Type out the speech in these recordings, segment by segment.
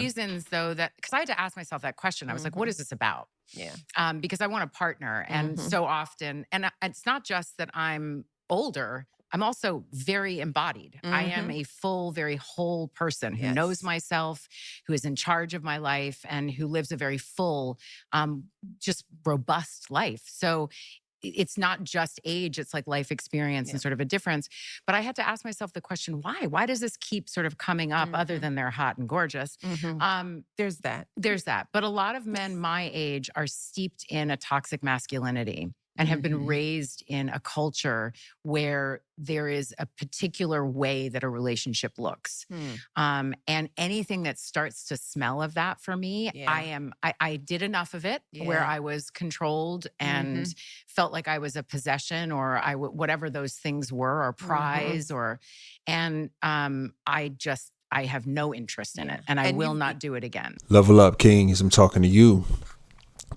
reasons, though, because I had to ask myself that question. I was like, what is this about? Yeah. Because I want a partner. And so often, and it's not just that I'm older, I'm also very embodied. I am a full, very whole person who knows myself, who is in charge of my life, and who lives a very full, just robust life. So it's not just age, it's like life experience and sort of a difference. But I had to ask myself the question, why? Why does this keep sort of coming up other than they're hot and gorgeous? There's that. There's that. But a lot of men my age are steeped in a toxic masculinity and have been raised in a culture where there is a particular way that a relationship looks. And anything that starts to smell of that for me, I did enough of it where I was controlled and felt like I was a possession or whatever those things were, or prize, and I have no interest in it, and I will not do it again. Level up, Kings. I'm talking to you.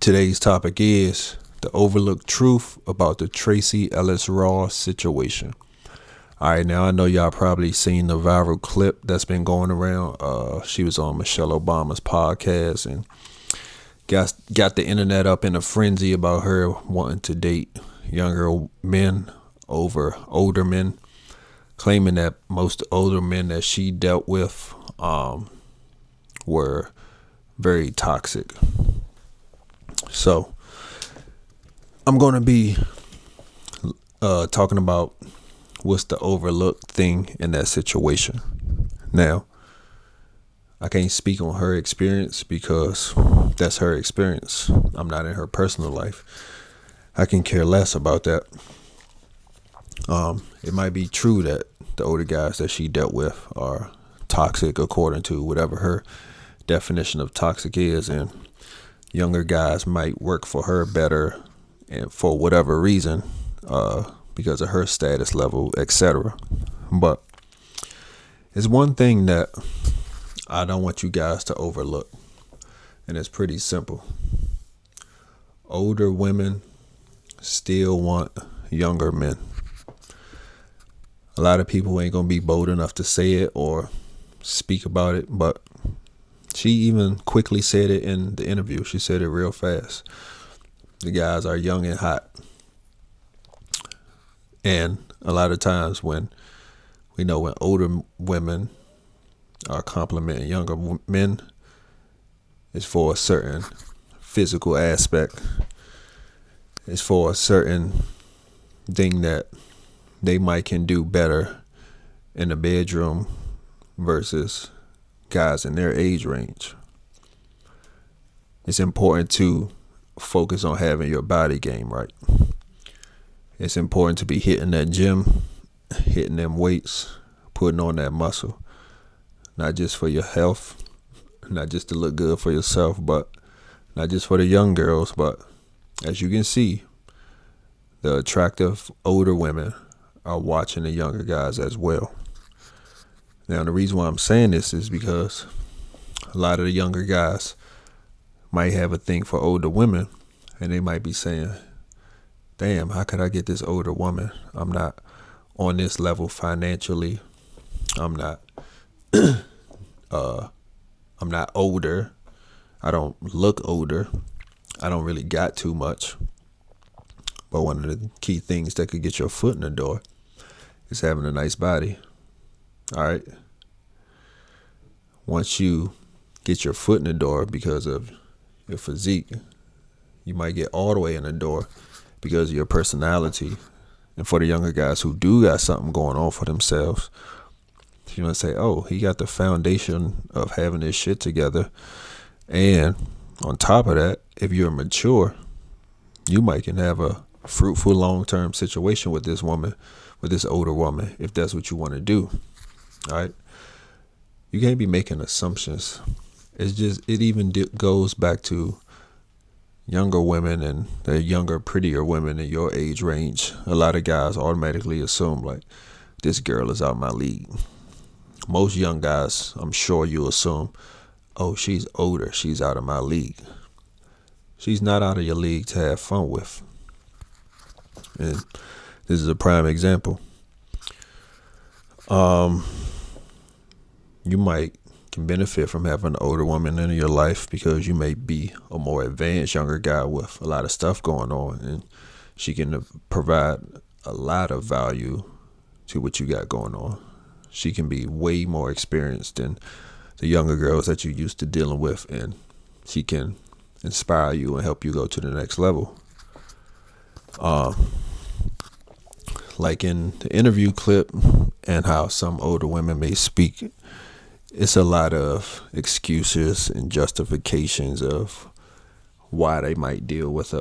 Today's topic is the overlooked truth about the Tracee Ellis Ross situation. All right, now I know y'all probably seen the viral clip that's been going around. She was on Michelle Obama's podcast and got the internet up in a frenzy about her wanting to date younger men over older men, claiming that most older men that she dealt with were very toxic. So I'm going to be talking about what's the overlooked thing in that situation. Now, I can't speak on her experience because that's her experience. I'm not in her personal life. I can care less about that. It might be true that the older guys that she dealt with are toxic according to whatever her definition of toxic is, and younger guys might work for her better and for whatever reason, because of her status level, etc. But it's one thing that I don't want you guys to overlook, and it's pretty simple. Older women still want younger men. A lot of people ain't gonna be bold enough to say it or speak about it, but she even quickly said it in the interview. She said it real fast. The guys are young and hot. And a lot of times when older women are complimenting younger men, it's for a certain physical aspect. It's for a certain thing that they might can do better in the bedroom versus guys in their age range. It's important to focus on having your body game right. It's important to be hitting that gym, hitting them weights, putting on that muscle, not just for your health, not just to look good for yourself, but not just for the young girls, but as you can see, the attractive older women are watching the younger guys as well. Now, the reason why I'm saying this is because a lot of the younger guys might have a thing for older women, and they might be saying, damn, how could I get this older woman? I'm not on this level financially. I'm not older. I don't look older. I don't really got too much. But one of the key things that could get your foot in the door is having a nice body. All right. Once you get your foot in the door because of your physique, you might get all the way in the door because of your personality. And for the younger guys who do got something going on for themselves, you want to say, oh, he got the foundation of having his shit together. And on top of that, if you're mature, you might can have a fruitful long-term situation with this woman, with this older woman, if that's what you want to do. All right. You can't be making assumptions. It's just, it even goes back to younger women and the younger, prettier women in your age range. A lot of guys automatically assume like, this girl is out my league. Most young guys, I'm sure you assume, oh, she's older, she's out of my league. She's not out of your league to have fun with. And this is a prime example. You might can benefit from having an older woman in your life because you may be a more advanced younger guy with a lot of stuff going on, and she can provide a lot of value to what you got going on. She can be way more experienced than the younger girls that you're used to dealing with, and she can inspire you and help you go to the next level. Like in the interview clip and how some older women may speak, it's a lot of excuses and justifications of why they might deal with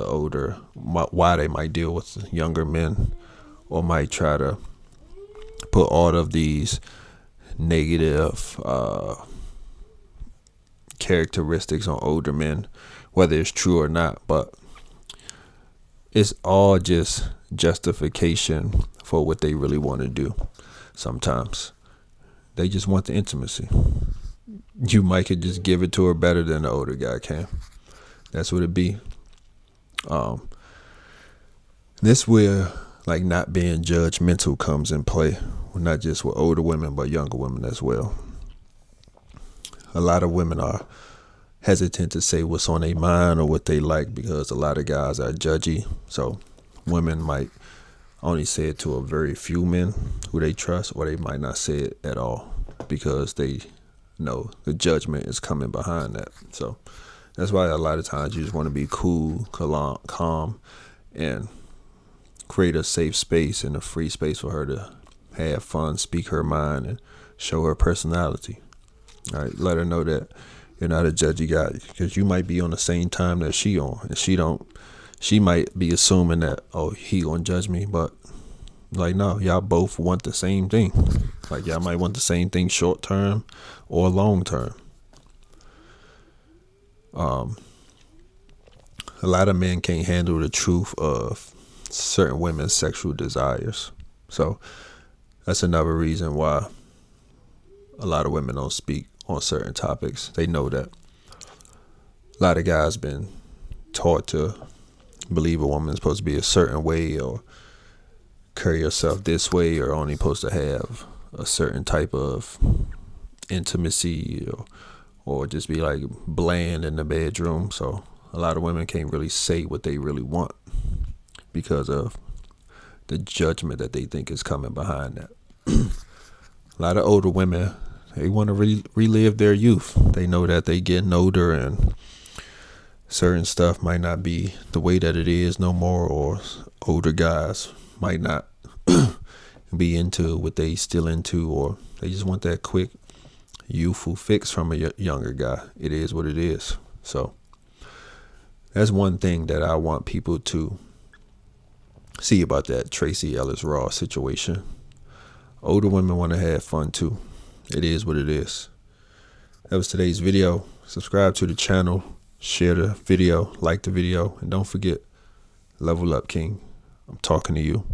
why they might deal with younger men, or might try to put all of these negative characteristics on older men, whether it's true or not. But it's all just justification for what they really want to do. Sometimes they just want the intimacy. You might could just give it to her better than the older guy can. That's what it be. This where like not being judgmental comes in play, not just with older women but younger women as well. A lot of women are hesitant to say what's on their mind or what they like because a lot of guys are judgy. So women might only say it to a very few men who they trust, or they might not say it at all because they know the judgment is coming behind that. So that's why a lot of times you just want to be cool, calm, and create a safe space and a free space for her to have fun, speak her mind, and show her personality. All right, let her know that you're not a judgy guy, because you might be on the same time that she on, and she might be assuming that, oh, he gonna judge me, but like, no, y'all both want the same thing. Like, y'all might want the same thing short term or long term. A lot of men can't handle the truth of certain women's sexual desires. So that's another reason why a lot of women don't speak on certain topics. They know that a lot of guys been taught to believe a woman's supposed to be a certain way, or carry herself this way, or only supposed to have a certain type of intimacy, or just be like bland in the bedroom. So a lot of women can't really say what they really want because of the judgment that they think is coming behind that. A lot of older women, they want to relive their youth. They know that they getting older and certain stuff might not be the way that it is no more, or older guys might not be into what they still into, or they just want that quick youthful fix from a younger guy. It is what it is. So that's one thing that I want people to see about that Tracee Ellis Ross situation. Older women want to have fun too. It is what it is. That was today's video. Subscribe to the channel, share the video, like the video, and don't forget, level up, King. I'm talking to you.